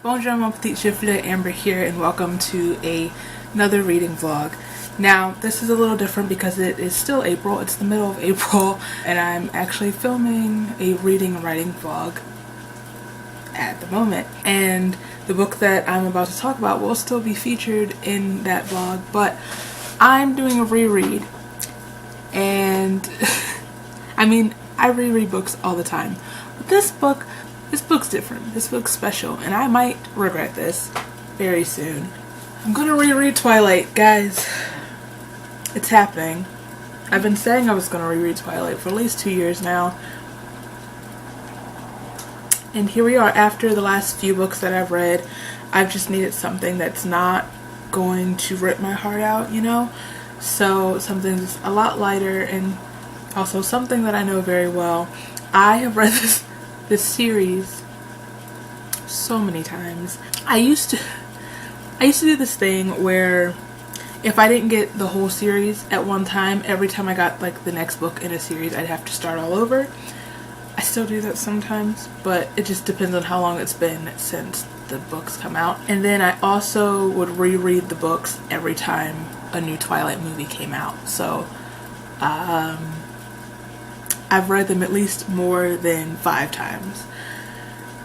Bonjour, mon petit chiffre, Amber here, and welcome to another reading vlog. Now, this is a little different because it is still April. It's the middle of April, and I'm actually filming a reading and writing vlog at the moment. And the book that I'm about to talk about will still be featured in that vlog, but I'm doing a reread. And I mean, I reread books all the time, but this book's different. This book's special, and I might regret this very soon. I'm gonna reread Twilight, guys. It's happening. I've been saying I was gonna reread Twilight for at least 2 years now. And here we are after the last few books that I've read. I've just needed something that's not going to rip my heart out, you know? So something that's a lot lighter and also something that I know very well. I have read this series so many times. I used to do this thing where if I didn't get the whole series at one time, every time I got like the next book in a series, I'd have to start all over. I still do that sometimes, but it just depends on how long it's been since the books come out. And then I also would reread the books every time a new Twilight movie came out. So I've read them at least more than 5 times.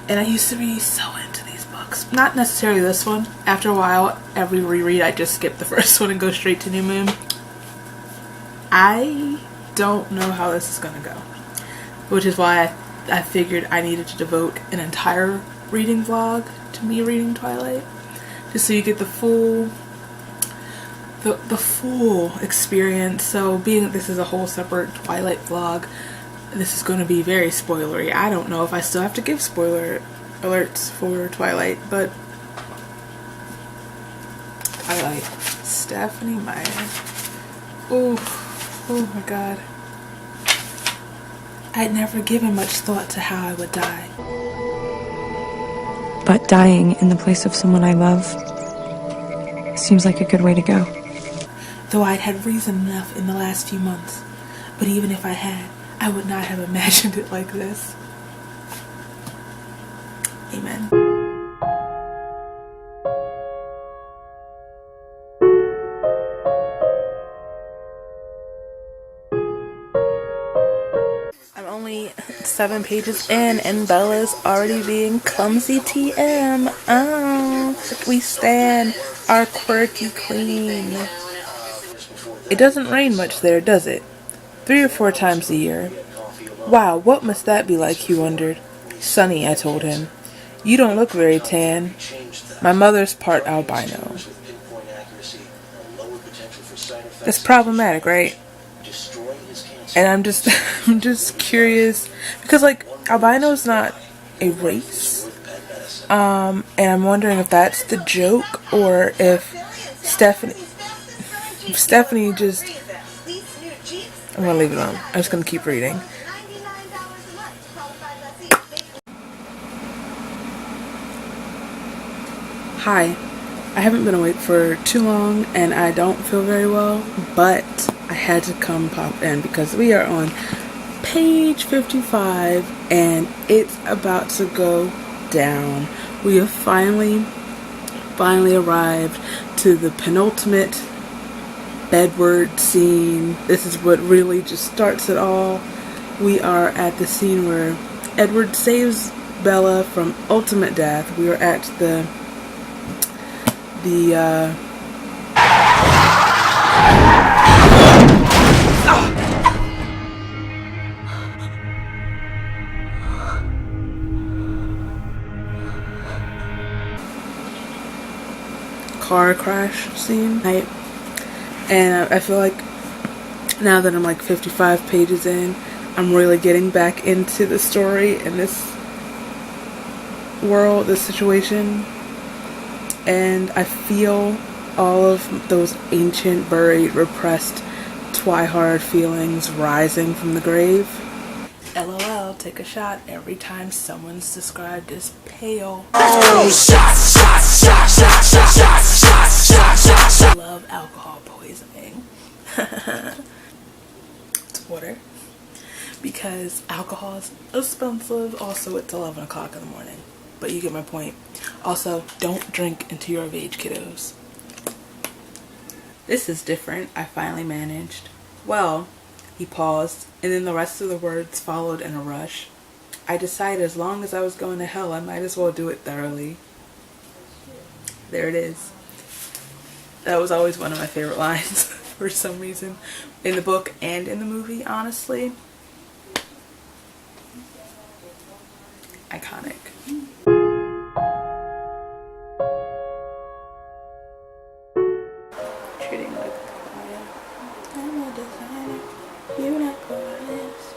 And I used to be so into these books. Not necessarily this one. After a while, every reread, I just skip the first one and go straight to New Moon. I don't know how this is gonna go. Which is why I figured I needed to devote an entire reading vlog to me reading Twilight. Just so you get the full experience. So being that this is a whole separate Twilight vlog, this is going to be very spoilery. I don't know if I still have to give spoiler alerts for Twilight, but Twilight. Stephenie Meyer. Oh my god. I'd never given much thought to how I would die. But dying in the place of someone I love seems like a good way to go. Though I'd had reason enough in the last few months. But even if I had, I would not have imagined it like this. Amen. I'm only 7 pages in and Bella's already being clumsy TM. Oh, we stand our quirky queen. It doesn't rain much there, does it? 3 or 4 times a year. Wow, what must that be like, he wondered. Sunny, I told him. You don't look very tan. My mother's part albino. That's problematic, right? And I'm just curious because like albino's not a race. And I'm wondering if that's the joke or if Stephenie just... I'm gonna leave it alone. I'm just gonna keep reading. Hi. I haven't been awake for too long and I don't feel very well, but I had to come pop in because we are on page 55 and it's about to go down. We have finally arrived to the penultimate Edward scene. This is what really just starts it all. We are at the scene where Edward saves Bella from ultimate death. We are at the car crash scene. And I feel like now that I'm like 55 pages in, I'm really getting back into the story and this world, this situation. And I feel all of those ancient, buried, repressed TwiHard feelings rising from the grave. LOL, take a shot every time someone's described as pale. Oh, shots. I love alcohol poisoning. It's water. Because alcohol is expensive. Also, it's 11 o'clock in the morning. but you get my point. Also, don't drink until you're of age, kiddos. This is different. I finally managed. Well, he paused, and then the rest of the words followed in a rush. I decided as long as I was going to hell, I might as well do it thoroughly. There it is. That was always one of my favorite lines for some reason. In the book and in the movie, honestly. Iconic. Treating like a client. I'm a designer. You're not clients.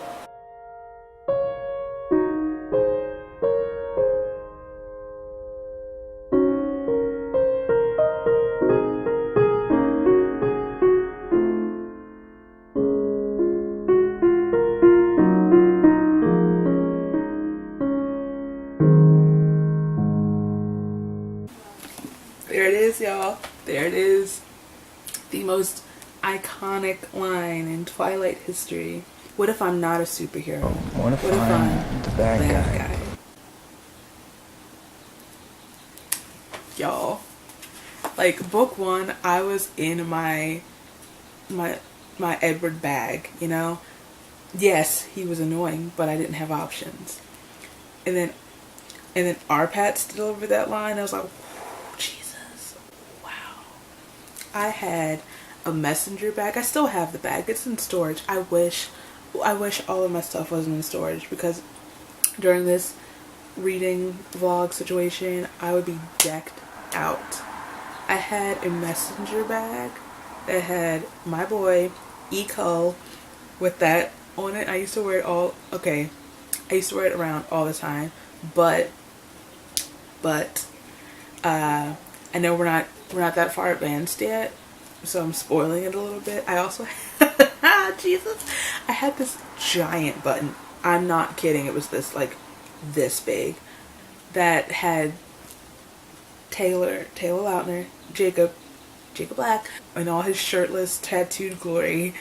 There it is, y'all. There it is. The most iconic line in Twilight history. What if I'm not a superhero? What if I'm the bad guy? Y'all. Like, book one, I was in my Edward bag, you know? Yes, he was annoying, but I didn't have options. And then Arpats delivered that line. I was like, Jesus, wow. I had a messenger bag. I still have the bag. It's in storage. I wish all of my stuff wasn't in storage, because during this reading vlog situation, I would be decked out. I had a messenger bag that had my boy Eco with that on it. I used to wear it I used to wear it around all the time, but I know we're not that far advanced yet, so I'm spoiling it a little bit. I also Jesus, I had this giant button. I'm not kidding. It was this big, that had Taylor Lautner, Jacob Black, and all his shirtless tattooed glory.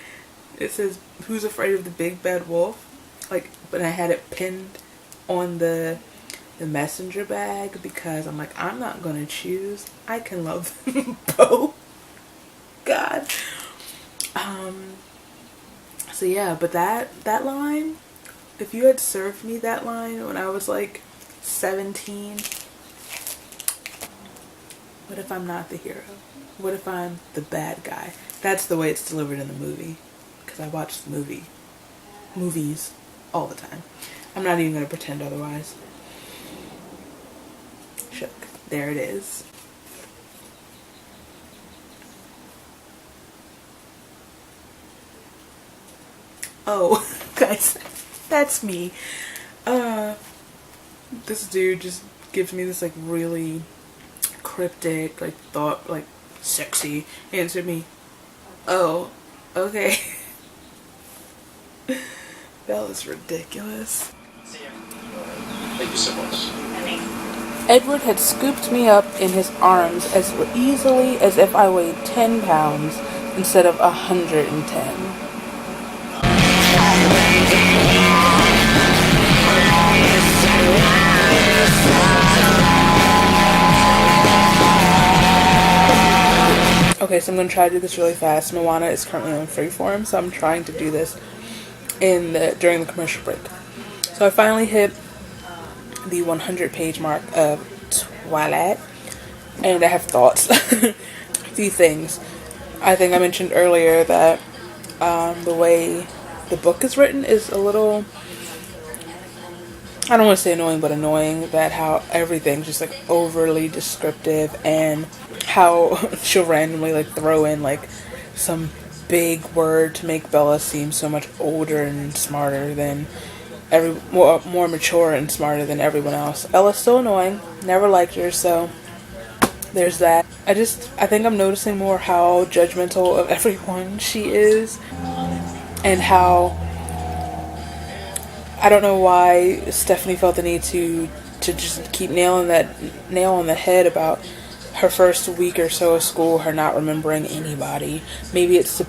It says, "Who's afraid of the big bad wolf?" But I had it pinned on the messenger bag, because I'm like, I'm not gonna choose. I can love them both. God. So yeah, but that line, if you had served me that line when I was like 17, what if I'm not the hero? What if I'm the bad guy? That's the way it's delivered in the movie, because I watch the movies all the time. I'm not even gonna pretend otherwise. Shook. There it is. Oh, guys, that's me. This dude just gives me this really cryptic, sexy answer me. Oh, okay. That was ridiculous. Thank you so much. Edward had scooped me up in his arms as easily as if I weighed 10 pounds instead of 110. Okay, so I'm going to try to do this really fast. Moana is currently on freeform, so I'm trying to do this during the commercial break. So I finally hit the 100-page mark of Twilight, and I have thoughts. A few things. I think I mentioned earlier that the way the book is written is a little, I don't want to say annoying, but annoying, that how everything's just overly descriptive, and how she'll randomly throw in some big word to make Bella seem so much older and smarter than more mature and smarter than everyone else. Ella's still annoying. Never liked her, so there's that. I think I'm noticing more how judgmental of everyone she is, and how I don't know why Stephanie felt the need to just keep nailing that nail on the head about her first week or so of school, her not remembering anybody. Maybe it's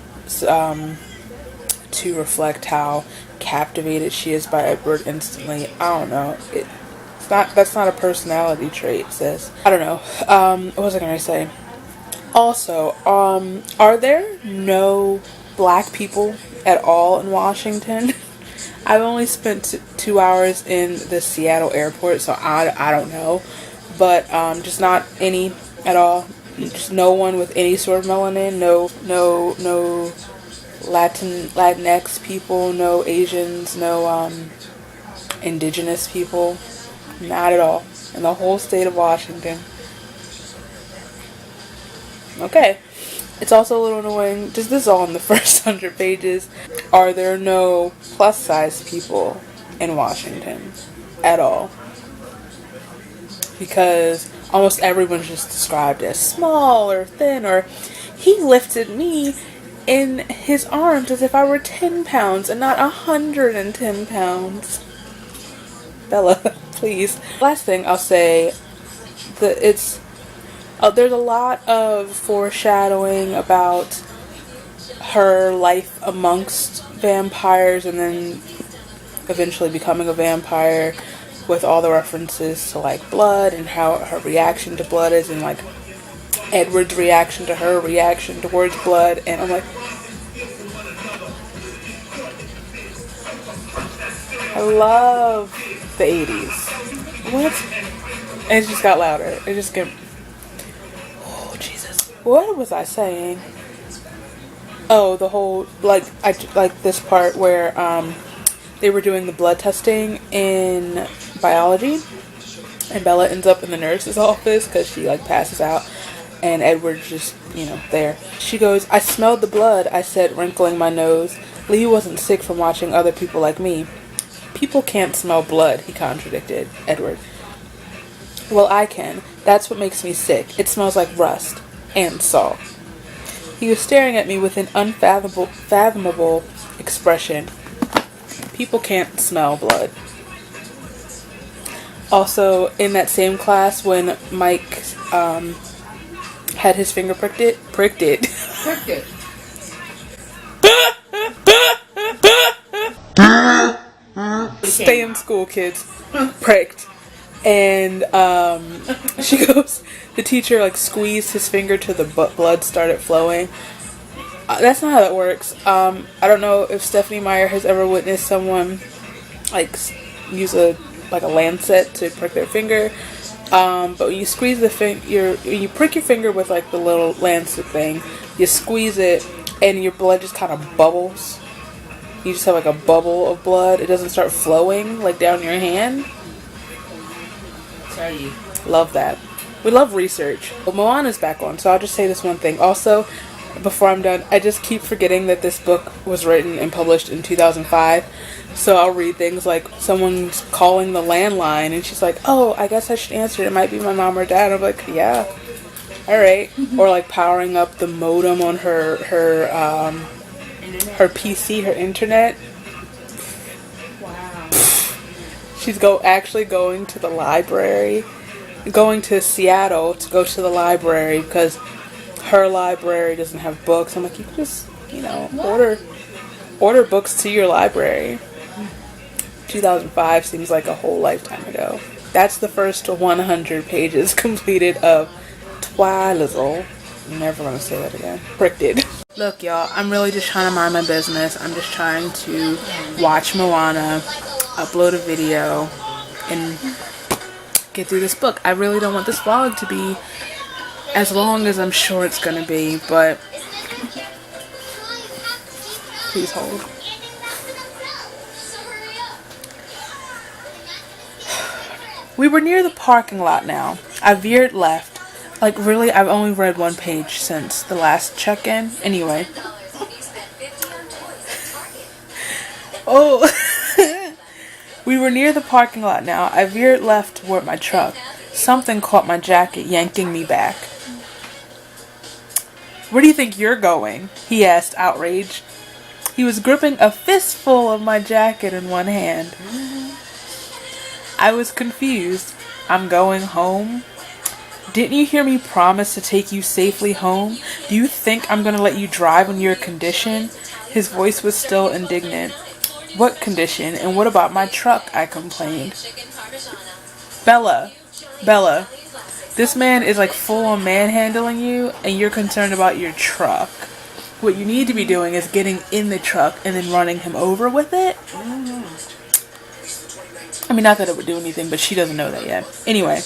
to reflect how captivated she is by Edward instantly. I don't know. That's not a personality trait, sis. I don't know. What was I gonna say? Also, are there no black people at all in Washington? I've only spent 2 hours in the Seattle airport, so I don't know. But just not any at all. Just no one with any sort of melanin. No Latinx people. No Asians. No indigenous people. Not at all. In the whole state of Washington. Okay. It's also a little annoying. Just this is all in the first 100 pages. Are there no plus size people in Washington at all? Because almost everyone's just described as small or thin, or he lifted me in his arms as if I were 10 pounds and not 110 pounds. Bella, please. Last thing I'll say, there's a lot of foreshadowing about her life amongst vampires and then eventually becoming a vampire, with all the references to like blood and how her reaction to blood is, and like Edward's reaction to her reaction towards blood. And I'm like, I love the 80s. What? And it just got louder. It just got... Oh, Jesus. What was I saying? Oh, the whole, like this part where, they were doing the blood testing in biology, and Bella ends up in the nurse's office because she like passes out, and Edward's just, you know, there. She goes, "I smelled the blood," I said, wrinkling my nose. "Lee wasn't sick from watching other people like me." "People can't smell blood," he contradicted Edward. "Well, I can. That's what makes me sick. It smells like rust and salt." He was staring at me with an unfathomable expression. People can't smell blood. Also, in that same class, when Mike had his finger pricked it. Stay in school, kids. Pricked. And she goes, the teacher like squeezed his finger till the blood started flowing. That's not how that works. I don't know if Stephanie Meyer has ever witnessed someone like use a lancet to prick their finger. But when you squeeze you prick your finger with like the little lancet thing, you squeeze it and your blood just kind of bubbles. You just have like a bubble of blood. It doesn't start flowing like down your hand. Sorry. Love that. We love research. Well, Moana's back on, so I'll just say this one thing. Also, before I'm done, I just keep forgetting that this book was written and published in 2005. So I'll read things like someone's calling the landline and she's like, "Oh, I guess I should answer. It might be my mom or dad." I'm like, "Yeah, all right." Or like powering up the modem on her PC, her internet. Wow. She's actually going to the library, going to Seattle to go to the library because her library doesn't have books. I'm like, you can just, order books to your library. 2005 seems like a whole lifetime ago. That's the first 100 pages completed of Twilight. I'm never gonna say that again. Pricked it. Look, y'all, I'm really just trying to mind my business. I'm just trying to watch Moana, upload a video, and get through this book. I really don't want this vlog to be as long as I'm sure it's gonna be, but please hold. We were near the parking lot now. I veered left. Like, really, I've only read one page since the last check-in. Anyway. Oh. We were near the parking lot now. I veered left toward my truck. Something caught my jacket, yanking me back. "Where do you think you're going?" he asked, outraged. He was gripping a fistful of my jacket in one hand. I was confused. "I'm going home." "Didn't you hear me promise to take you safely home? Do you think I'm gonna let you drive in your condition?" His voice was still indignant. "What condition? And what about my truck?" I complained. Bella, Bella, this man is like full on manhandling you and you're concerned about your truck. What you need to be doing is getting in the truck and then running him over with it. I mean, not that it would do anything, but she doesn't know that yet. Anyway.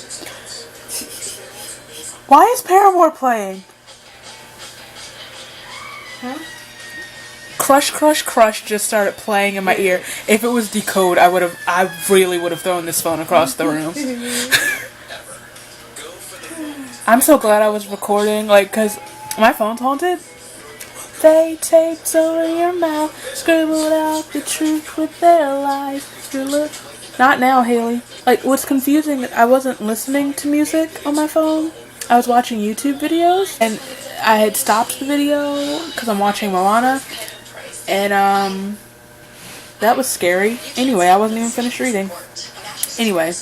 Why is Paramore playing? Huh? Crush, Crush, Crush just started playing in my ear. If it was Decode, I really would have thrown this phone across the room. I'm so glad I was recording, like, cause my phone's haunted. They taped over your mouth, scribbled out the truth with their lies. Not now, Haley. Like, what's confusing, I wasn't listening to music on my phone. I was watching YouTube videos, and I had stopped the video because I'm watching Moana, and that was scary. Anyway, I wasn't even finished reading. Anyway,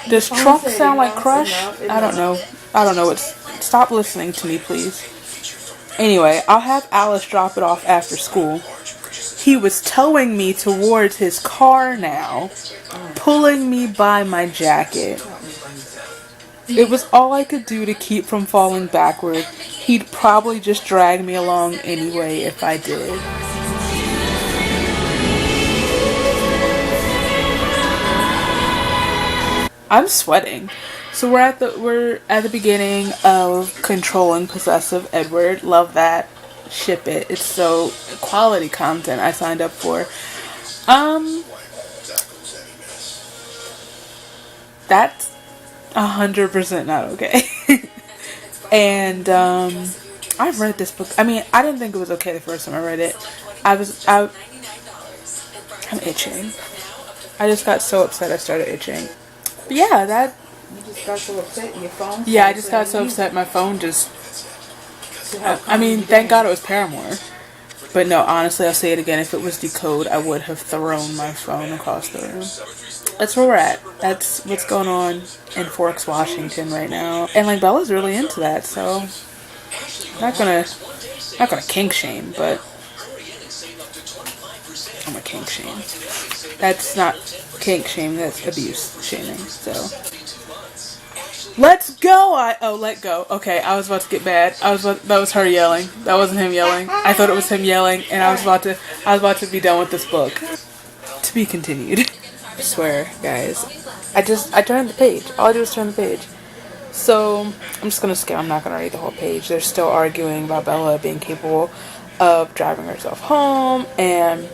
does truck sound like Crush? I don't know. I don't know. Stop listening to me, please. Anyway, I'll have Alice drop it off after school. He was towing me towards his car now, pulling me by my jacket. It was all I could do to keep from falling backward. He'd probably just drag me along anyway if I did. I'm sweating. So we're at the beginning of Controlling Possessive Edward. Love that. Ship it. It's so quality content I signed up for. That's 100% not okay. And I've read this book. I mean, I didn't think it was okay the first time I read it. I'm itching. I just got so upset I started itching. But yeah, that. You just got so upset your phone? Yeah, I just got so upset my phone just. I mean, thank God it was Paramore. But no, honestly, I'll say it again. If it was Decode, I would have thrown my phone across the room. That's where we're at. That's what's going on in Forks, Washington right now. And like Bella's really into that, so not gonna kink shame, but I'm a kink shame. That's not kink shame, that's abuse shaming, so. Let's go! Let go. Okay, I was about to get mad. That was her yelling. That wasn't him yelling. I thought it was him yelling, and I was about to be done with this book. To be continued. I swear, guys. I turned the page. All I do is turn the page. So, I'm just gonna skip. I'm not gonna read the whole page. They're still arguing about Bella being capable of driving herself home, and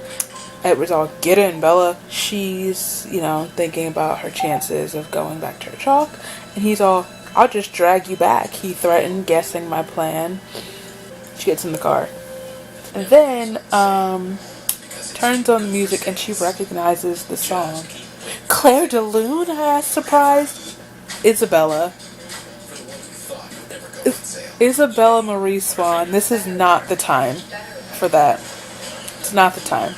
Edward's all, get in, Bella. She's, thinking about her chances of going back to her chalk. And he's all, I'll just drag you back. He threatened, guessing my plan. She gets in the car. And then, turns on the music and she recognizes the song. Claire de Lune, I asked, surprised. Isabella. Isabella Marie Swan. This is not the time for that. It's not the time.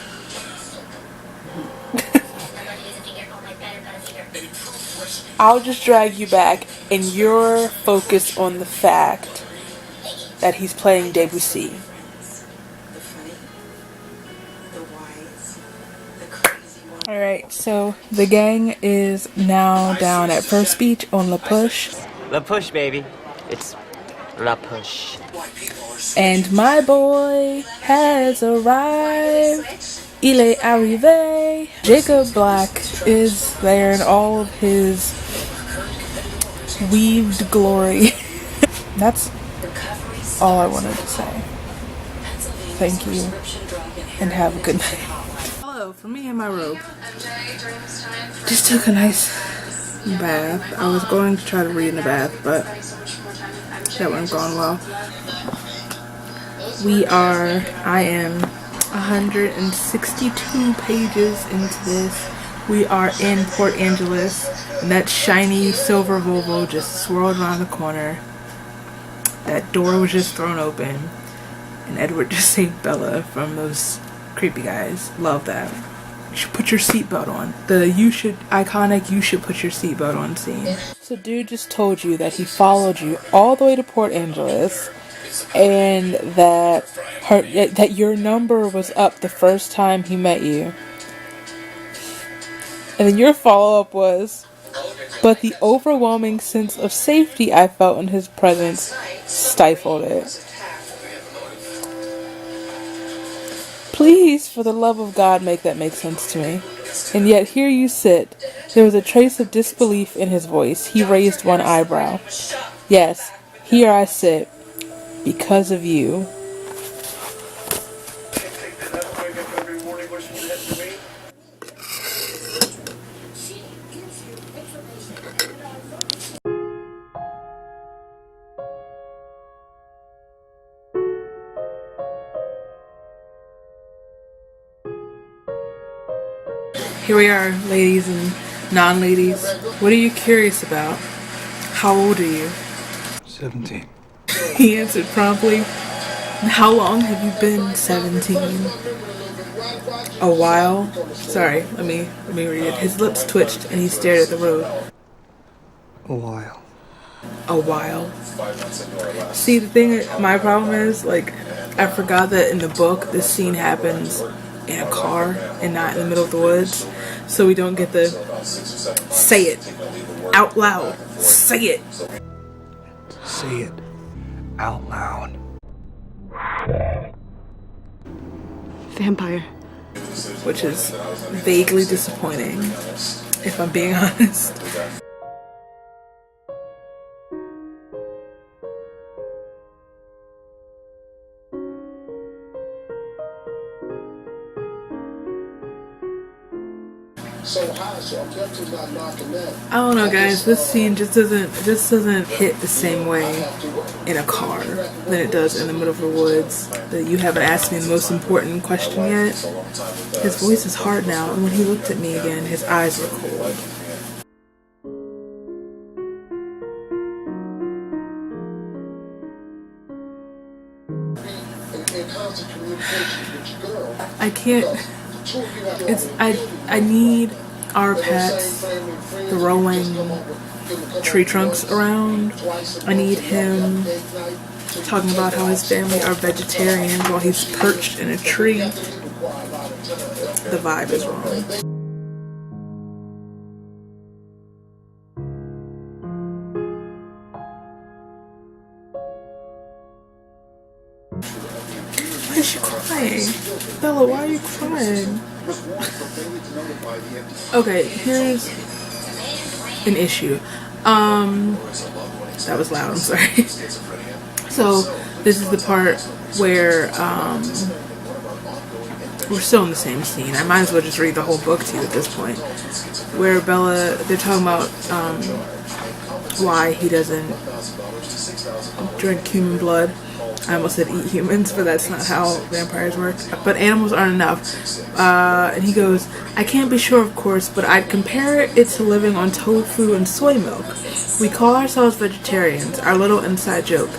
I'll just drag you back, and you're focused on the fact that he's playing Debussy. Alright, so the gang is now down at First Beach on La Push. La Push, baby. It's La Push. And my boy has arrived. Il est arrivé. Jacob Black is there in all of his weaved glory. That's all I wanted to say. Thank you and have a good night. Hello, for me and my robe. Just took a nice bath. I was going to try to read in the bath, but that wasn't going well. I am 162 pages into this. We are in Port Angeles, and that shiny silver Volvo just swirled around the corner. That door was just thrown open, and Edward just saved Bella from those creepy guys. Love that. You should put your seatbelt on. The iconic you should put your seatbelt on scene. So dude just told you that he followed you all the way to Port Angeles, and that your number was up the first time he met you. And then your follow-up was, but the overwhelming sense of safety I felt in his presence stifled it. Please, for the love of God, make that make sense to me. And yet here you sit. There was a trace of disbelief in his voice. He raised one eyebrow. Yes, here I sit. Because of you. Here we are, ladies and non-ladies. What are you curious about? How old are you? 17. He answered promptly. How long have you been 17? A while? Sorry, let me read it. His lips twitched and he stared at the road. A while. A while. See, the thing, my problem is, like, I forgot that in the book this scene happens in a car and not in the middle of the woods, so we don't get the say it out loud. Say it. Say it out loud. Vampire. Which is vaguely disappointing, if I'm being honest. I don't know, guys, this scene just doesn't hit the same way in a car than it does in the middle of the woods. That you haven't asked me the most important question yet. His voice is hard now, and when he looked at me again, his eyes were cold. I can't. I need our pets throwing tree trunks around. I need him talking about how his family are vegetarians while he's perched in a tree. The vibe is wrong. Why is she crying? Bella, why are you crying? Okay, here's an issue. That was loud, I'm sorry. So, this is the part where, we're still in the same scene. I might as well just read the whole book to you at this point. Where Bella, they're talking about, why he doesn't drink human blood. I almost said eat humans, but that's not how vampires work. But animals aren't enough. And he goes, I can't be sure, of course, but I'd compare it to living on tofu and soy milk. We call ourselves vegetarians, our little inside joke.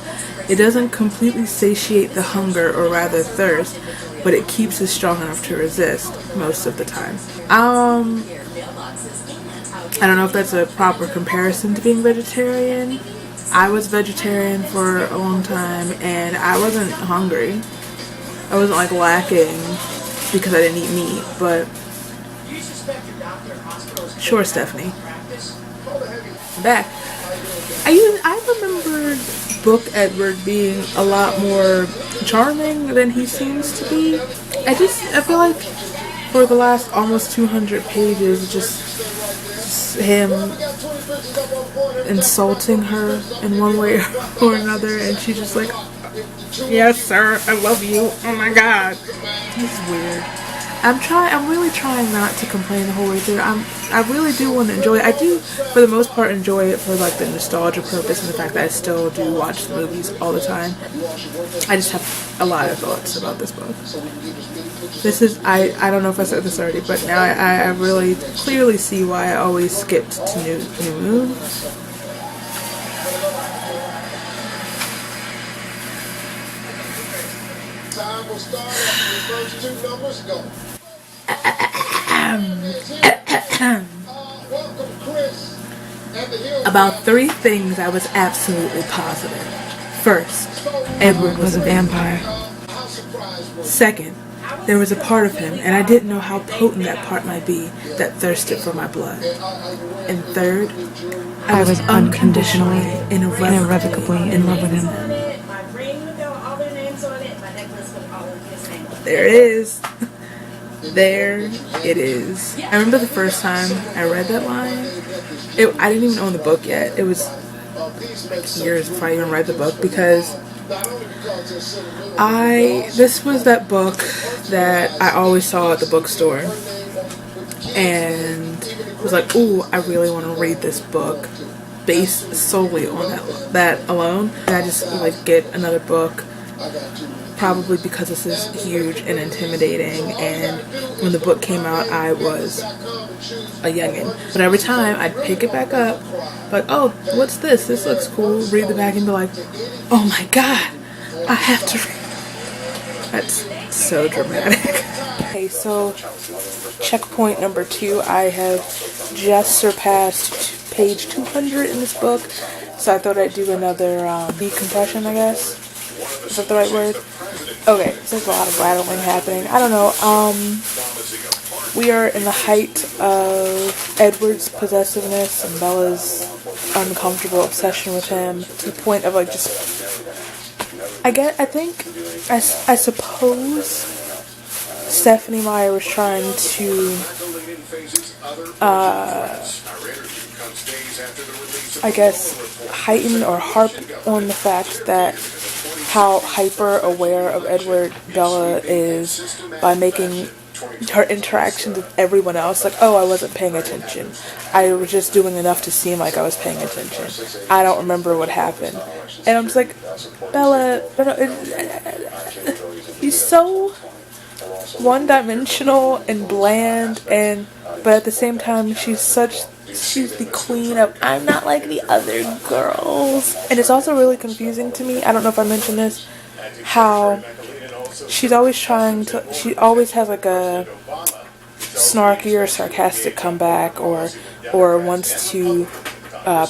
It doesn't completely satiate the hunger, or rather thirst, but it keeps us strong enough to resist most of the time. I don't know if that's a proper comparison to being vegetarian. I was vegetarian for a long time and I wasn't hungry. I wasn't like lacking because I didn't eat meat, but sure, Stephanie. I'm back. I remembered Book Edward being a lot more charming than he seems to be. I feel like for the last almost 200 pages, just him insulting her in one way or another, and she's just like, yes sir, I love you, oh my god. It's weird. I'm really trying not to complain the whole way through. I really do want to enjoy it. I do, for the most part, enjoy it for like the nostalgia purpose and the fact that I still do watch the movies all the time. I just have a lot of thoughts about this book. This is, I don't know if I said this already, but now I really clearly see why I always skipped to New Moon. Time will start after the first two numbers go. Welcome, Chris. About 3 things I was absolutely positive. First, Edward was a vampire. Second, there was a part of him, and I didn't know how potent that part might be, that thirsted for my blood. And third, I was unconditionally, irrevocably in love with him. There it is. There it is. I remember the first time I read that line. I didn't even own the book yet. It was like years before I even read the book, because this was that book that I always saw at the bookstore and was like, ooh, I really want to read this book based solely on that alone. And I just like get another book, probably because this is huge and intimidating, and when the book came out I was a youngin'. But every time I'd pick it back up, like, oh, what's this? This looks cool. Read the back and be like, oh my god, I have to read. That's so dramatic. Okay, so checkpoint number 2. I have just surpassed page 200 in this book, so I thought I'd do another decompression, I guess. Is that the right word? Okay, so there's a lot of rattling happening. I don't know. We are in the height of Edward's possessiveness and Bella's uncomfortable obsession with him, to the point of like just, I suppose Stephanie Meyer was trying to I guess heighten or harp on the fact that how hyper aware of Edward Bella is by making her interactions with everyone else like, oh, I wasn't paying attention. I was just doing enough to seem like I was paying attention. I don't remember what happened. And I'm just like, Bella, he's so one-dimensional and bland, but at the same time she's the queen of, I'm not like the other girls. And it's also really confusing to me, I don't know if I mentioned this, how she always has like a snarky or sarcastic comeback, or wants to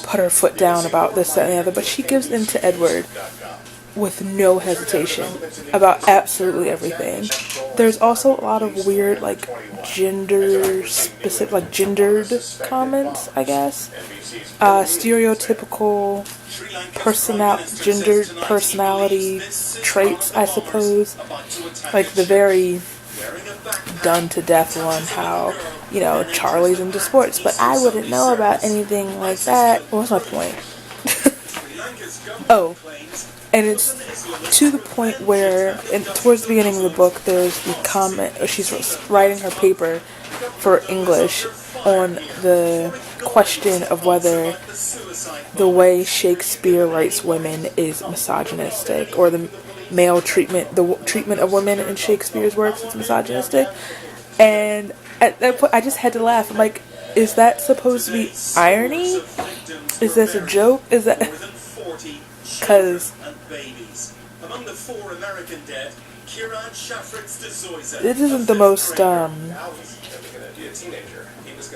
put her foot down about this, that, and the other, but she gives in to Edward with no hesitation about absolutely everything. There's also a lot of weird, like, gender-specific, like, gendered comments, I guess. Stereotypical gendered personality traits, I suppose. Like the very done-to-death one, how, you know, Charlie's into sports, but I wouldn't know about anything like that. What was my point? Oh. And it's to the point where, towards the beginning of the book, there's the comment, she's writing her paper for English on the question of whether the way Shakespeare writes women is misogynistic, or the treatment of women in Shakespeare's works is misogynistic. And at that point, I just had to laugh. I'm like, is that supposed to be irony? Is this a joke? Is that... Because this isn't the most,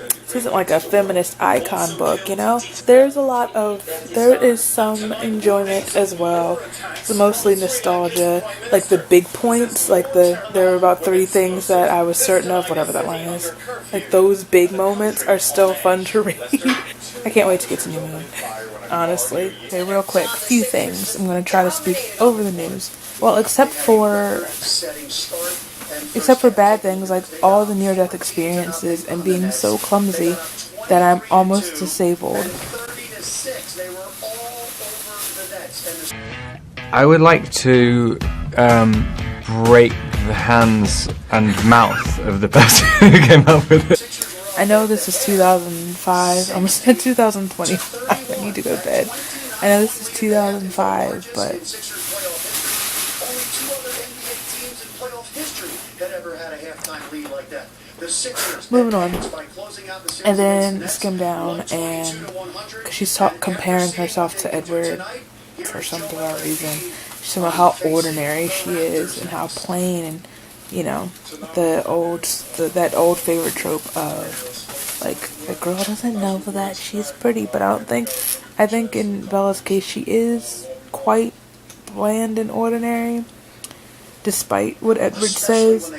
this isn't like a feminist icon book, you know? There is some enjoyment as well. It's mostly nostalgia, like the big points, like there are about 3 things that I was certain of, whatever that line is. Like those big moments are still fun to read. I can't wait to get to New Moon. Honestly. Okay, real quick, few things. I'm going to try to speak over the news. Well, except for bad things like all the near-death experiences and being so clumsy that I'm almost disabled. I would like to break the hands and mouth of the person who came up with it. I know this is 2005, almost 2025, I need to go to bed. I know this is 2005, but... Moving on. And then skim down, and cause she's comparing herself to Edward for some bizarre reason. She's talking about how ordinary she is and how plain, and you know, that old favorite trope of like, the girl doesn't know that she's pretty, but I think in Bella's case she is quite bland and ordinary. Despite what Edward says,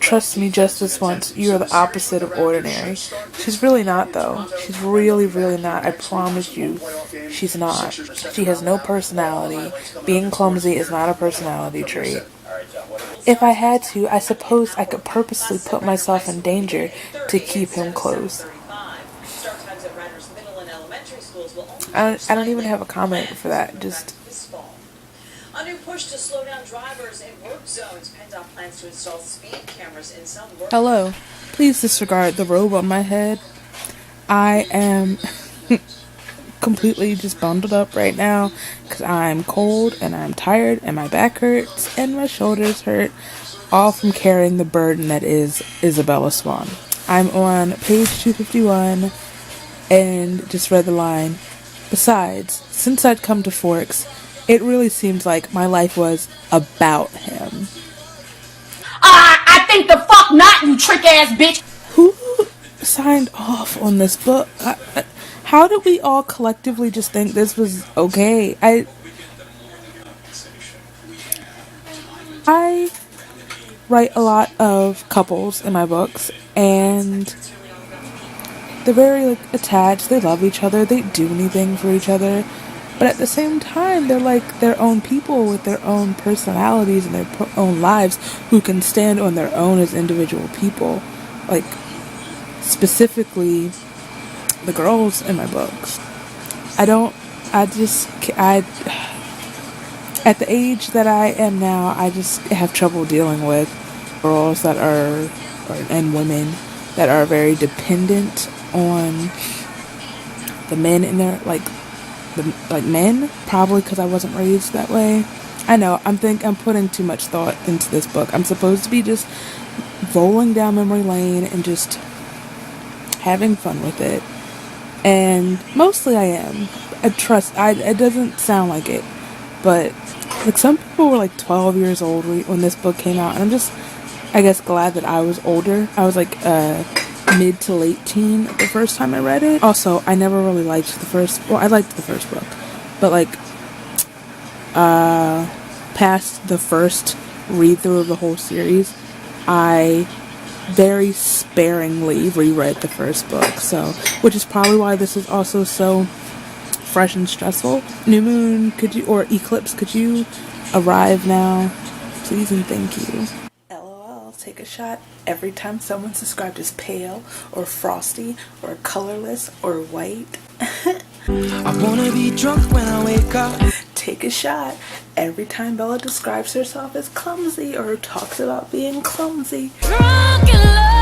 trust me just this once, you are the opposite of ordinary. She's really not, though. She's really, really not. I promise you, she's not. She has no personality. Being clumsy is not a personality trait. If I had to, I suppose I could purposely put myself in danger to keep him close. I don't even have a comment for that. Just under push to slow down drivers in work zones, PennDOT plans to install speed cameras in some work. hello. Please disregard the robe on my head. I am completely just bundled up right now because I'm cold and I'm tired and my back hurts and my shoulders hurt, all from carrying the burden that is Isabella Swan. I'm on page 251 and just read the line. Besides, since I'd come to Forks, it really seems like my life was about him. I think the fuck not, you trick ass bitch. Who signed off on this book? How did we all collectively just think this was okay? I write a lot of couples in my books, and they're very attached. They love each other. They do anything for each other. But at the same time, they're like their own people with their own personalities and their own lives who can stand on their own as individual people. Like, specifically, the girls in my books. At the age that I am now, I just have trouble dealing with girls that and women that are very dependent on the men in their, like men, probably because I wasn't raised that way. I know, I'm putting too much thought into this book. I'm supposed to be just rolling down memory lane and just having fun with it. And mostly I am. It doesn't sound like it, but like some people were like 12 years old when this book came out, and I'm just, I guess, glad that I was older. I was like mid to late teen the first time I read it. Also, I never really liked I liked the first book, but like past the first read through of the whole series, I very sparingly reread the first book, which is probably why this is also so fresh and stressful. New Moon, or Eclipse, could you arrive now, please and thank you. LOL, take a shot every time someone's described as pale or frosty or colorless or white. I wanna be drunk when I wake up. Take a shot every time Bella describes herself as clumsy or talks about being clumsy. Drunk in love.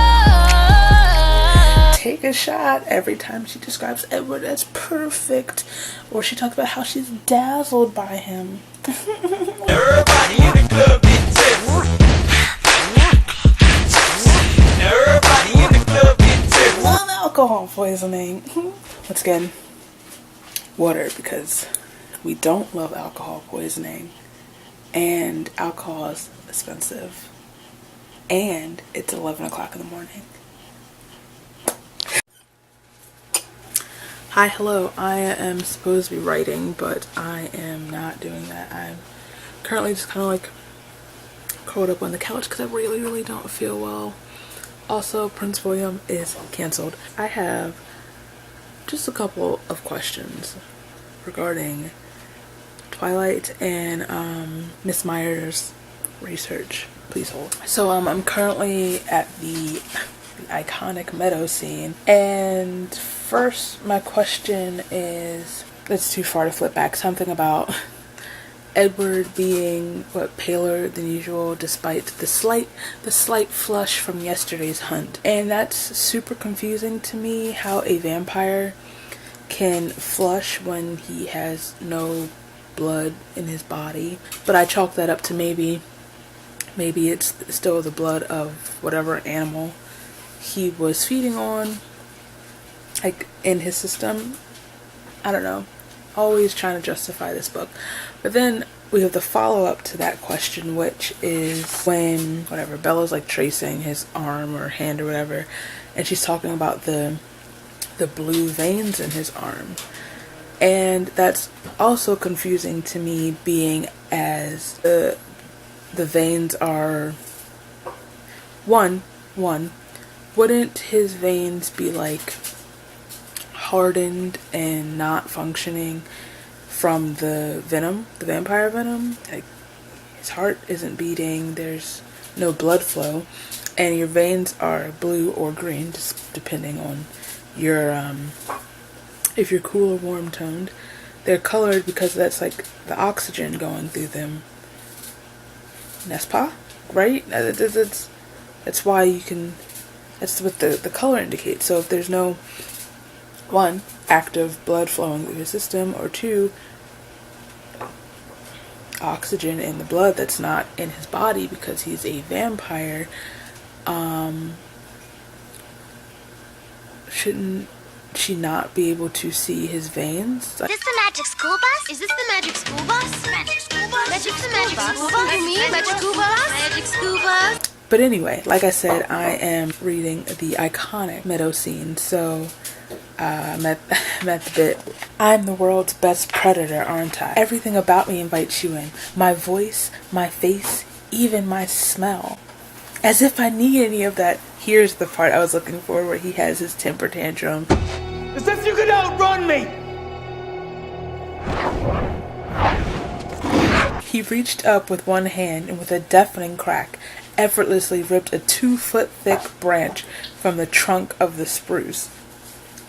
Take a shot every time she describes Edward as perfect, or she talks about how she's dazzled by him. Everybody in the club get tipsy. Everybody in the club get tipsy. Non-alcohol poisoning. Once again, water, because we don't love alcohol poisoning, and alcohol is expensive, and it's 11 o'clock in the morning. Hi, hello. I am supposed to be writing, but I am not doing that. I'm currently just kind of like curled up on the couch because I really, really don't feel well. Also, Prince William is canceled. I have just a couple of questions regarding Twilight and Miss Meyer's research. Please hold. So I'm currently at the iconic meadow scene, and first my question is, it's too far to flip back, something about Edward being paler than usual despite the slight flush from yesterday's hunt. And that's super confusing to me, how a vampire can flush when he has no blood in his body. But I chalk that up to maybe it's still the blood of whatever animal he was feeding on, like, in his system. I don't know. Always trying to justify this book. But then we have the follow-up to that question, which is when Bella's like tracing his arm or hand or whatever, and she's talking about the blue veins in his arm. And that's also confusing to me, being as the veins are one, wouldn't his veins be like hardened and not functioning from the venom, the vampire venom? Like, his heart isn't beating, there's no blood flow, and your veins are blue or green, just depending on your if you're cool or warm toned. They're colored because that's like the oxygen going through them. N'est-ce pas? Right? That's why you can, that's what the color indicates. So if there's no, one, active blood flowing through his system, or two, oxygen in the blood that's not in his body because he's a vampire, shouldn't she not be able to see his veins? Is this the magic school bus? Is this the magic school bus? Magic school bus? Magic the magic school bus? You mean magic school bus? Magic school bus? But anyway, like I said, I am reading the iconic meadow scene, so I'm at the bit. I'm the world's best predator, aren't I? Everything about me invites you in. My voice, my face, even my smell. As if I need any of that. Here's the part I was looking for, where he has his temper tantrum. As if you could outrun me! He reached up with one hand and with a deafening crack, effortlessly ripped a 2-foot thick branch from the trunk of the spruce.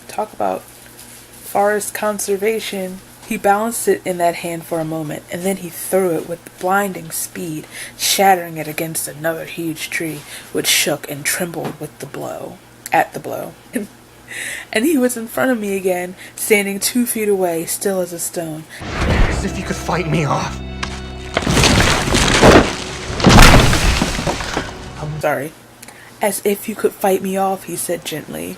Talk about forest conservation. He balanced it in that hand for a moment, and then he threw it with blinding speed, shattering it against another huge tree, which shook and trembled with the blow. At the blow. And he was in front of me again, standing 2 feet away, still as a stone. As if you could fight me off. I'm sorry. As if you could fight me off, he said gently.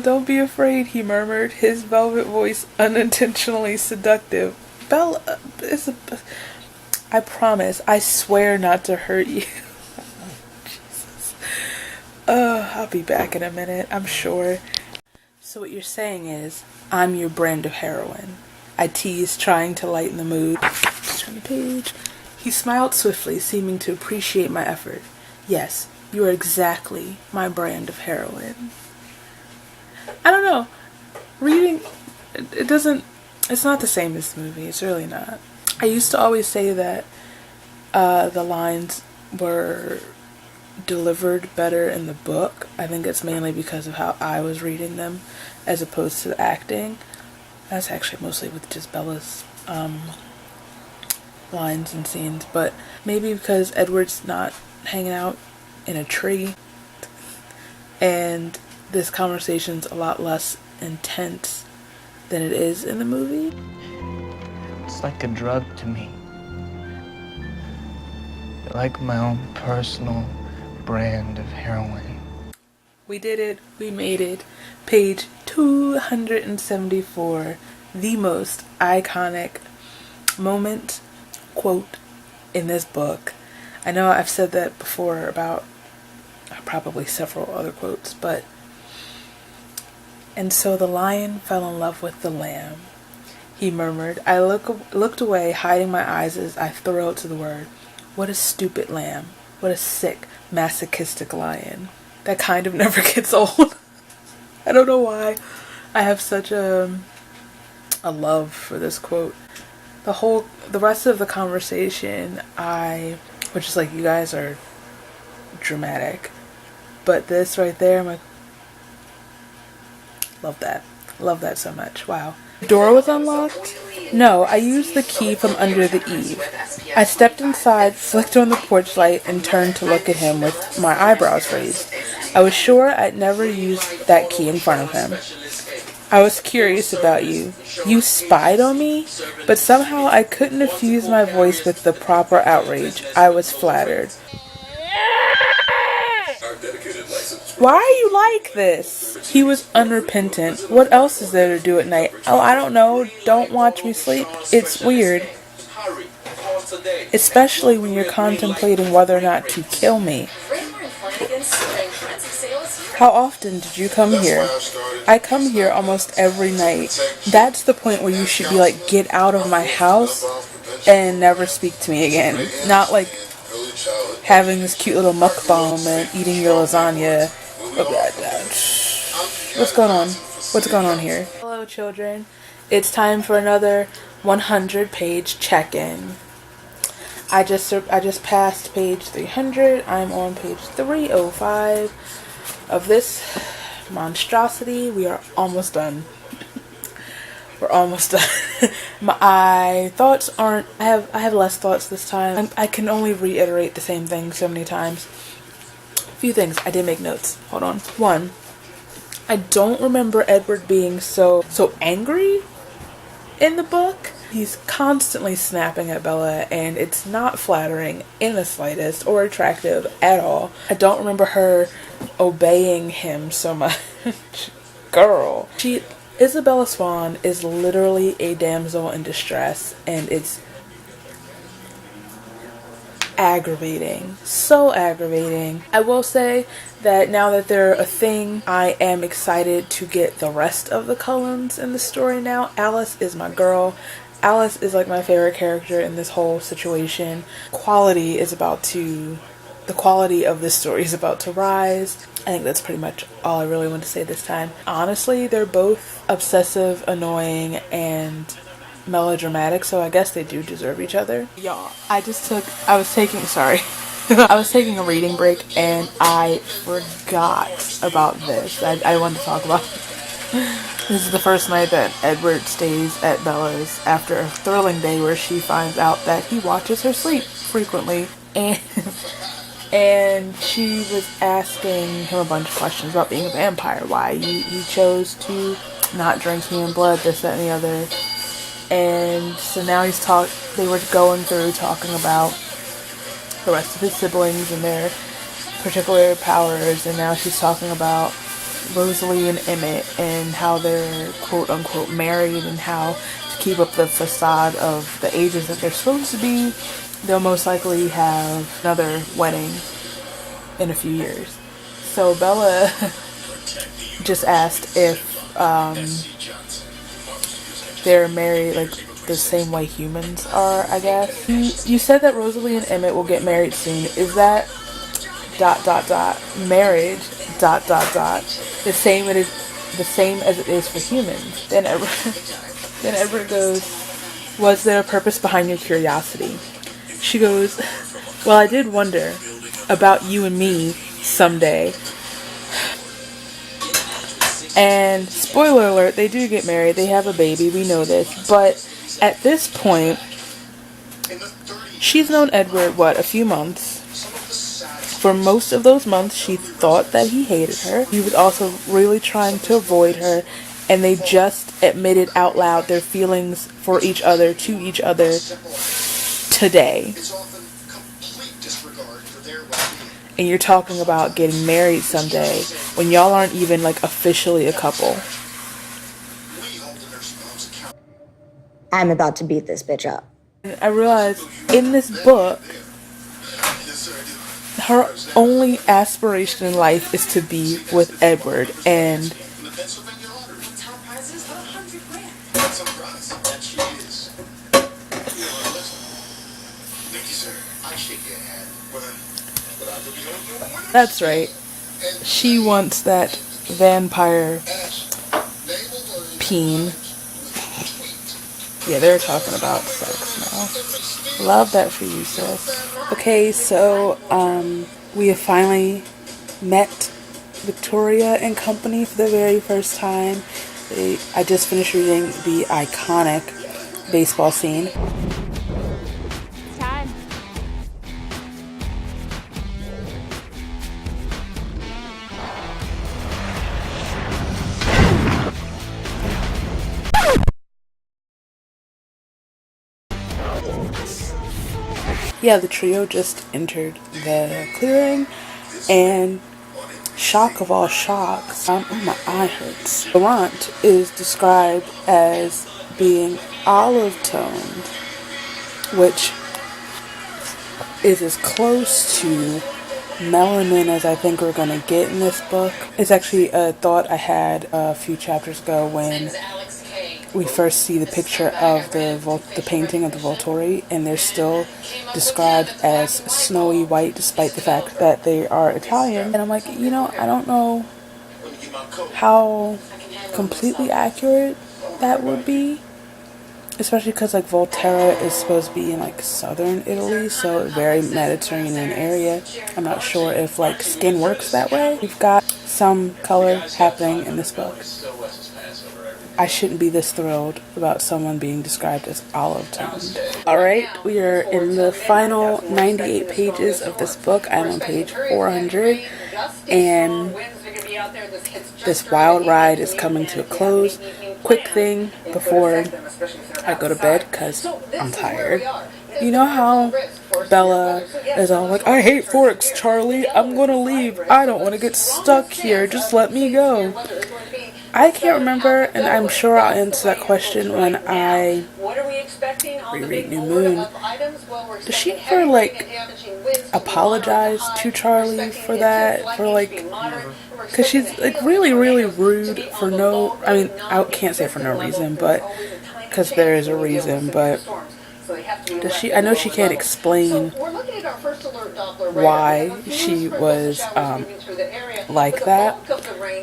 Don't be afraid, he murmured, his velvet voice unintentionally seductive. Bella, I promise, I swear not to hurt you. Jesus. I'll be back in a minute, I'm sure. So what you're saying is, I'm your brand of heroin. I teased, trying to lighten the mood. Turn the page. He smiled swiftly, seeming to appreciate my effort. Yes, you are exactly my brand of heroin. I don't know. Reading, it's not the same as the movie. It's really not. I used to always say that the lines were delivered better in the book. I think it's mainly because of how I was reading them as opposed to the acting. That's actually mostly with just Bella's lines and scenes, but maybe because Edward's not hanging out in a tree and this conversation's a lot less intense than it is in the movie. It's like a drug to me. You're like my own personal brand of heroin. We did it. We made it. Page 274. The most iconic moment, quote, in this book. I know I've said that before about probably several other quotes, but... And so the lion fell in love with the lamb, he murmured. I looked away, hiding my eyes as I thrilled to the word. What a stupid lamb. What a sick, masochistic lion. That kind of never gets old. I don't know why I have such a love for this quote. The rest of the conversation, which is like, you guys are dramatic. But this right there, I'm like, love that. Love that so much. Wow. The door was unlocked? No, I used the key from under the eave. I stepped inside, flicked on the porch light, and turned to look at him with my eyebrows raised. I was sure I'd never used that key in front of him. I was curious about you. You spied on me? But somehow I couldn't effuse my voice with the proper outrage. I was flattered. Why are you like this? He was unrepentant. What else is there to do at night? Oh, I don't know. Don't watch me sleep. It's weird. Especially when you're contemplating whether or not to kill me. How often did you come here? I come here almost every night. That's the point where you should be like, get out of my house and never speak to me again. Not like having this cute little mukbang and eating your lasagna. What's going on? What's going on here? Hello children. It's time for another 100-page check-in. I just passed page 300. I'm on page 305 of this monstrosity. We are almost done. We're almost done. My thoughts aren't. I have less thoughts this time. I can only reiterate the same thing so many times. A few things. I did make notes. Hold on. One. I don't remember Edward being so angry in the book. He's constantly snapping at Bella, and it's not flattering in the slightest or attractive at all. I don't remember her obeying him so much. Girl. Isabella Swan is literally a damsel in distress, and it's aggravating. So aggravating. I will say that now that they're a thing, I am excited to get the rest of the Cullens in the story now. Alice is my girl. Alice is like my favorite character in this whole situation. The quality of this story is about to rise. I think that's pretty much all I really want to say this time. Honestly, they're both obsessive, annoying, and melodramatic, so I guess they do deserve each other. Y'all, I was taking a reading break and I forgot about this. I wanted to talk about it. This is the first night that Edward stays at Bella's after a thrilling day where she finds out that he watches her sleep frequently, and she was asking him a bunch of questions about being a vampire, why he chose to not drink human blood, this, that, and the other. And so now they were going through talking about the rest of his siblings and their particular powers, and now she's talking about Rosalie and Emmett and how they're quote-unquote married, and how to keep up the facade of the ages that they're supposed to be, they'll most likely have another wedding in a few years. So Bella just asked if they're married like the same way humans are, I guess. You said that Rosalie and Emmett will get married soon. Is that ... marriage ... the same as it is for humans? Then Edward goes, was there a purpose behind your curiosity? She goes, well, I did wonder about you and me someday. And spoiler alert, they do get married, they have a baby, we know this, but at this point, she's known Edward, a few months. For most of those months, she thought that he hated her. He was also really trying to avoid her, and they just admitted out loud their feelings for each other to each other today. And you're talking about getting married someday when y'all aren't even like officially a couple. I'm about to beat this bitch up. And I realized in this book, her only aspiration in life is to be with Edward, and that's right. She wants that vampire peen. Yeah, they're talking about sex now. Love that for you, sis. Okay, so we have finally met Victoria and company for the very first time. I just finished reading the iconic baseball scene. Time. Yeah, the trio just entered the clearing, and shock of all shocks, my eye hurts. Laurent is described as being olive-toned, which is as close to melanin as I think we're gonna get in this book. It's actually a thought I had a few chapters ago when we first see the picture of the painting of the Volturi, and they're still described as snowy white despite the fact that they are Italian. And I'm like, you know, I don't know how completely accurate that would be, especially because like Volterra is supposed to be in like southern Italy, so a very Mediterranean area. I'm not sure if like skin works that way. We've got some color happening in this book. I shouldn't be this thrilled about someone being described as olive toned. Alright, we are in the final 98 pages of this book. I'm on page 400, and this wild ride is coming to a close. Quick thing before I go to bed, because I'm tired. You know how Bella is all like, I hate forks, Charlie. I'm gonna leave. I don't want to get stuck here. Just let me go. I can't remember, and I'm sure I'll answer that question when I reread New Moon. Does she ever, like, apologize to Charlie for that? For, like, because she's, like, really, really rude for no, I mean, I can't say for no reason, but, because there is a reason, but does she, I know she can't explain why she was, like that,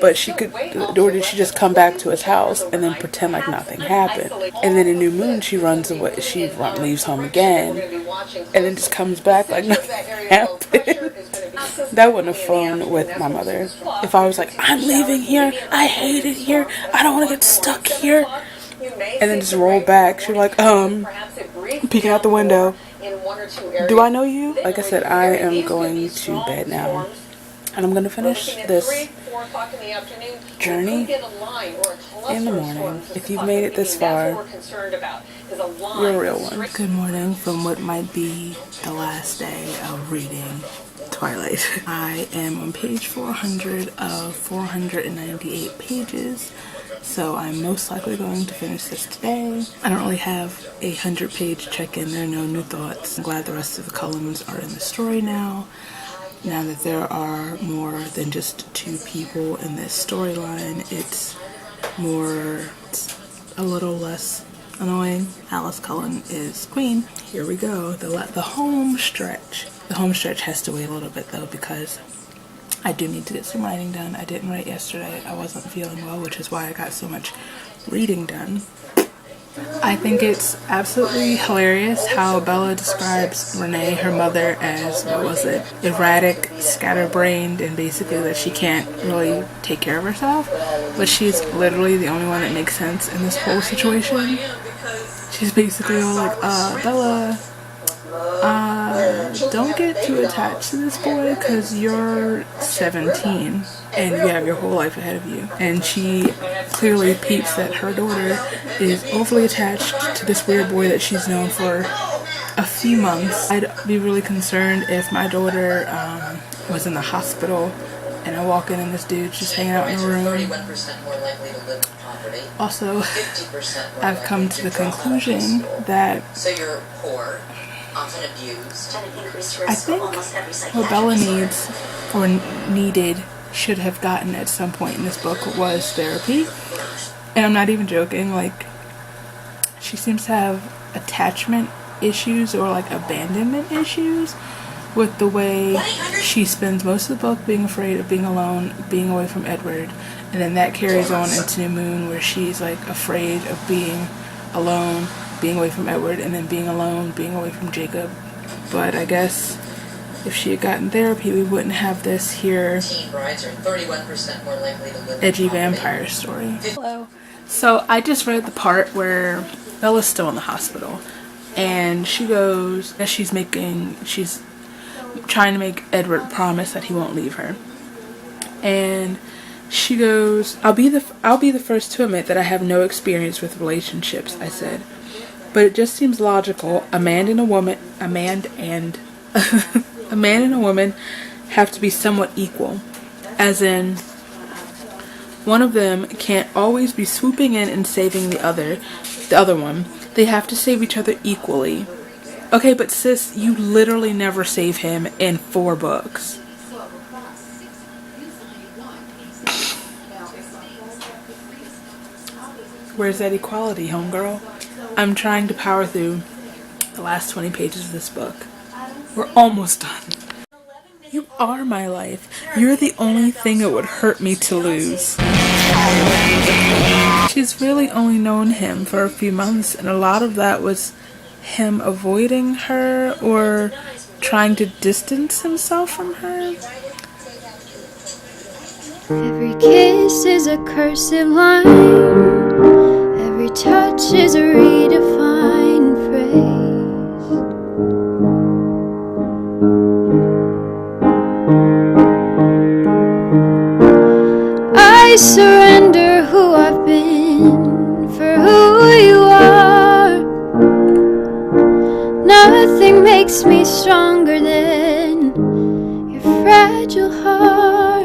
but she could, or did she just come back to his house and then pretend like nothing happened? And then in New Moon she runs away, she leaves home again and then just comes back like nothing happened. That wouldn't have flown with my mother. If I was like, I'm leaving here, I hate it here, I don't want to get stuck here, and then just roll back, she'd be like, peeking out the window, do I know you? Like I said, I am going to bed now. And I'm going to finish this journey in the morning. If you've made it this far, you're a real one. Good morning from what might be the last day of reading Twilight. I am on page 400 of 498 pages. So I'm most likely going to finish this today. I don't really have a 100-page check-in. There are no new thoughts. I'm glad the rest of the columns are in the story now. Now that there are more than just two people in this storyline, it's a little less annoying. Alice Cullen is queen. Here we go, the home stretch. The home stretch has to wait a little bit though, because I do need to get some writing done. I didn't write yesterday. I wasn't feeling well, which is why I got so much reading done. I think it's absolutely hilarious how Bella describes Renee, her mother, as, what was it, erratic, scatterbrained, and basically that she can't really take care of herself. But she's literally the only one that makes sense in this whole situation. She's basically all like, Bella, don't get too attached to this boy because you're 17 and you have your whole life ahead of you. And she clearly peeps that her daughter is overly attached to this weird boy that she's known for a few months. I'd be really concerned if my daughter was in the hospital and I walk in and this dude's just hanging out in the room. Also, I've come to the conclusion that I think what Bella needs, or needed, should have gotten at some point in this book was therapy. And I'm not even joking, like, she seems to have attachment issues or like abandonment issues with the way she spends most of the book being afraid of being alone, being away from Edward, and then that carries on into New Moon where she's like afraid of being alone, being away from Edward, and then being alone, being away from Jacob. But I guess if she had gotten therapy, we wouldn't have this here edgy vampire story. Hello. So I just read the part where Bella's still in the hospital and she goes, she's trying to make Edward promise that he won't leave her. And she goes, I'll be the first to admit that I have no experience with relationships, I said. But it just seems logical. A man and a woman have to be somewhat equal. As in, one of them can't always be swooping in and saving the other one. They have to save each other equally. Okay, but sis, you literally never save him in 4 books. Where's that equality, homegirl? I'm trying to power through the last 20 pages of this book. We're almost done. You are my life. You're the only thing it would hurt me to lose. She's really only known him for a few months, and a lot of that was him avoiding her or trying to distance himself from her. Every kiss is a cursive line. Every touch is a redefined phrase. I surrender who I've been for who you are. Nothing makes me stronger than your fragile heart.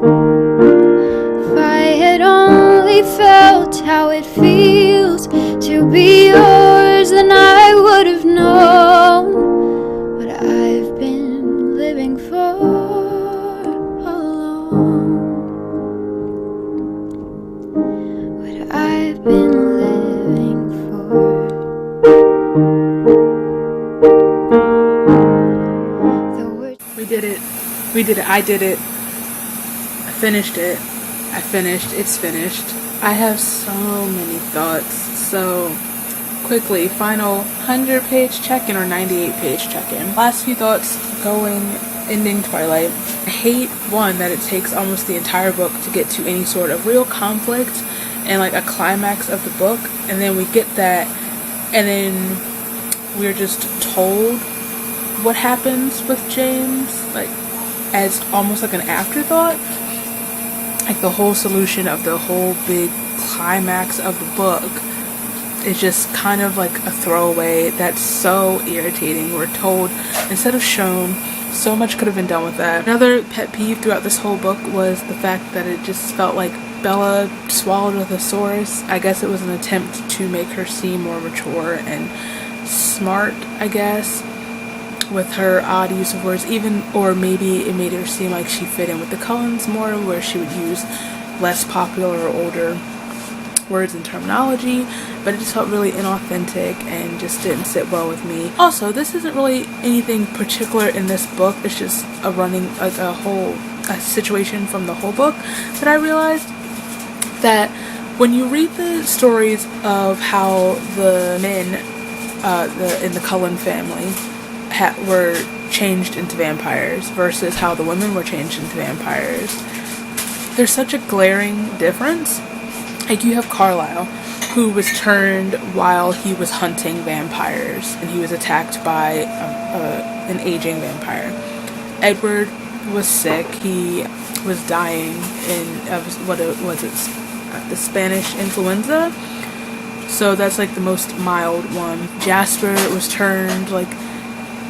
If I had only felt how it feels to be yours, then I would have known what I've been living for all along. What I've been living for. We did it. We did it. I did it. I finished it. I finished. It's finished. I have so many thoughts. So quickly, final 100-page check-in or 98-page check-in. Last few thoughts ending Twilight. I hate, one, that it takes almost the entire book to get to any sort of real conflict and like a climax of the book, and then we get that, and then we're just told what happens with James, like as almost like an afterthought. Like the whole solution of the whole big climax of the book is just kind of like a throwaway. That's so irritating. We're told instead of shown. So much could have been done with that. Another pet peeve throughout this whole book was the fact that it just felt like Bella swallowed a thesaurus. I guess it was an attempt to make her seem more mature and smart, I guess, with her odd use of words, or maybe it made her seem like she fit in with the Cullens more, where she would use less popular or older words and terminology, but it just felt really inauthentic and just didn't sit well with me. Also, this isn't really anything particular in this book, it's just a situation from the whole book that I realized that when you read the stories of how the men in the Cullen family were changed into vampires versus how the women were changed into vampires, there's such a glaring difference. Like, you have Carlisle, who was turned while he was hunting vampires, and he was attacked by an aging vampire. Edward was sick. He was dying the Spanish influenza. So that's like the most mild one. Jasper was turned like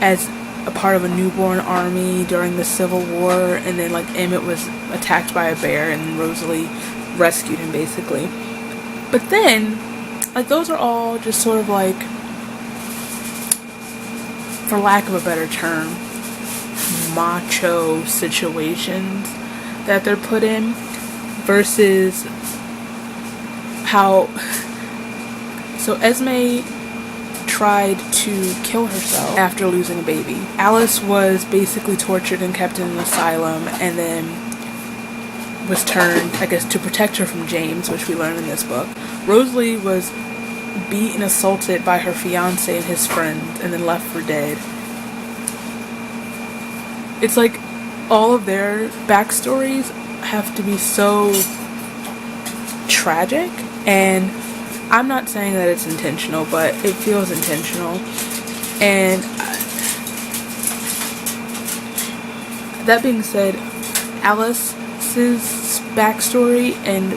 as a part of a newborn army during the Civil War, and then like Emmett was attacked by a bear, and Rosalie rescued him basically. But then, like, those are all just sort of like, for lack of a better term, macho situations that they're put in, versus how so Esme tried to kill herself after losing a baby. Alice was basically tortured and kept in an asylum, and then was turned, I guess, to protect her from James, which we learn in this book. Rosalie was beat and assaulted by her fiance and his friend, and then left for dead. It's like all of their backstories have to be so tragic, and I'm not saying that it's intentional, but it feels intentional. And that being said, Alice's backstory and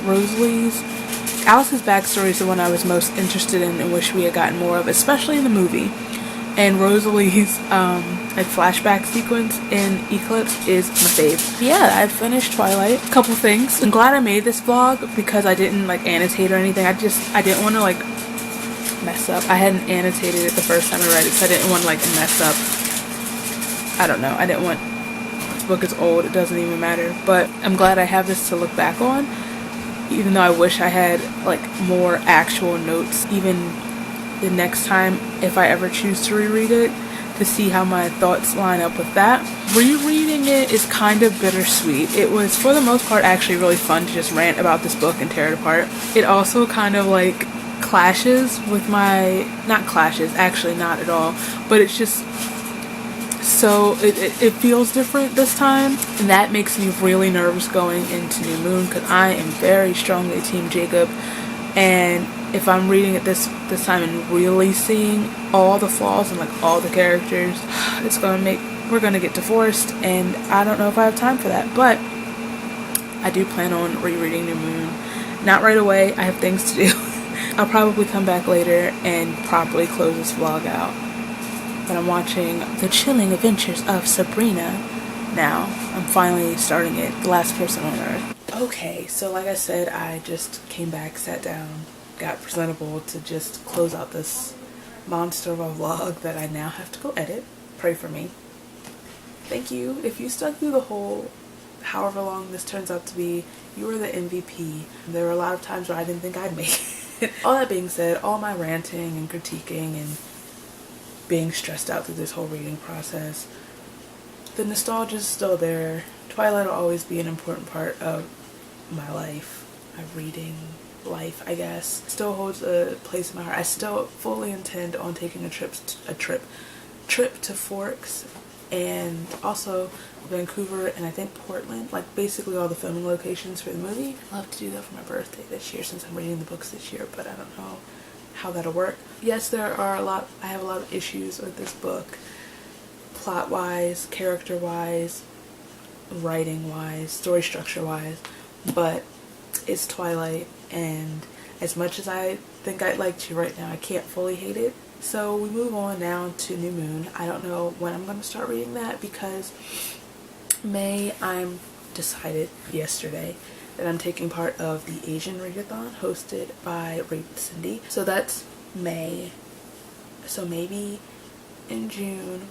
Alice's backstory is the one I was most interested in and wish we had gotten more of, especially in the movie. And Rosalie's like flashback sequence in Eclipse is my fave. Yeah, I finished Twilight. A couple things. I'm glad I made this vlog because I didn't like annotate or anything. I didn't want to like mess up. I hadn't annotated it the first time I read it, so I didn't want to like mess up. I don't know. I didn't want. This book is old. It doesn't even matter. But I'm glad I have this to look back on. even though I wish I had like more actual notes, even the next time if I ever choose to reread it, to see how my thoughts line up with that. Rereading it is kind of bittersweet. It was, for the most part, actually really fun to just rant about this book and tear it apart. It also kind of like clashes with my, not clashes, actually not at all, but it's just so it feels different this time, and that makes me really nervous going into New Moon, because I am very strongly Team Jacob, and if I'm reading it this time and really seeing all the flaws and like all the characters, it's gonna make, we're gonna get divorced, and I don't know if I have time for that. But I do plan on rereading New Moon. Not right away, I have things to do. I'll probably come back later and properly close this vlog out. But I'm watching The Chilling Adventures of Sabrina now. I'm finally starting it, The Last Person on Earth. Okay, so like I said, I just came back, sat down, got presentable to just close out this monster of a vlog that I now have to go edit. Pray for me. Thank you. If you stuck through the whole, however long this turns out to be, you were the MVP. There were a lot of times where I didn't think I'd make it. All that being said, all my ranting and critiquing and being stressed out through this whole reading process, the nostalgia is still there. Twilight will always be an important part of my life, my reading life, I guess. Still holds a place in my heart. I still fully intend on taking a trip to Forks and also Vancouver and I think Portland, like basically all the filming locations for the movie. I'd love to do that for my birthday this year since I'm reading the books this year, but I don't know how that'll work. Yes, I have a lot of issues with this book, plot wise, character wise, writing wise, story structure wise, but it's Twilight, and as much as I think I'd like to right now, I can't fully hate it. So we move on now to New Moon. I don't know when I'm going to start reading that, because May, I'm decided yesterday that I'm taking part of the Asian readathon hosted by Rape Cindy. So that's May. So maybe in June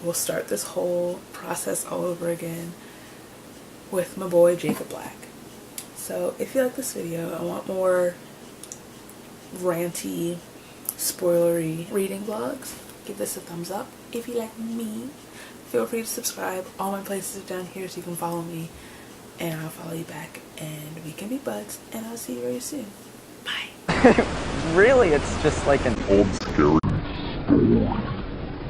we'll start this whole process all over again with my boy Jacob Black. So if you like this video and want more ranty, spoilery reading vlogs, give this a thumbs up. If you like me, feel free to subscribe. All my places are down here so you can follow me, and I'll follow you back, and we can be buds, and I'll see you very soon. Bye. Really, it's just like an old scary story.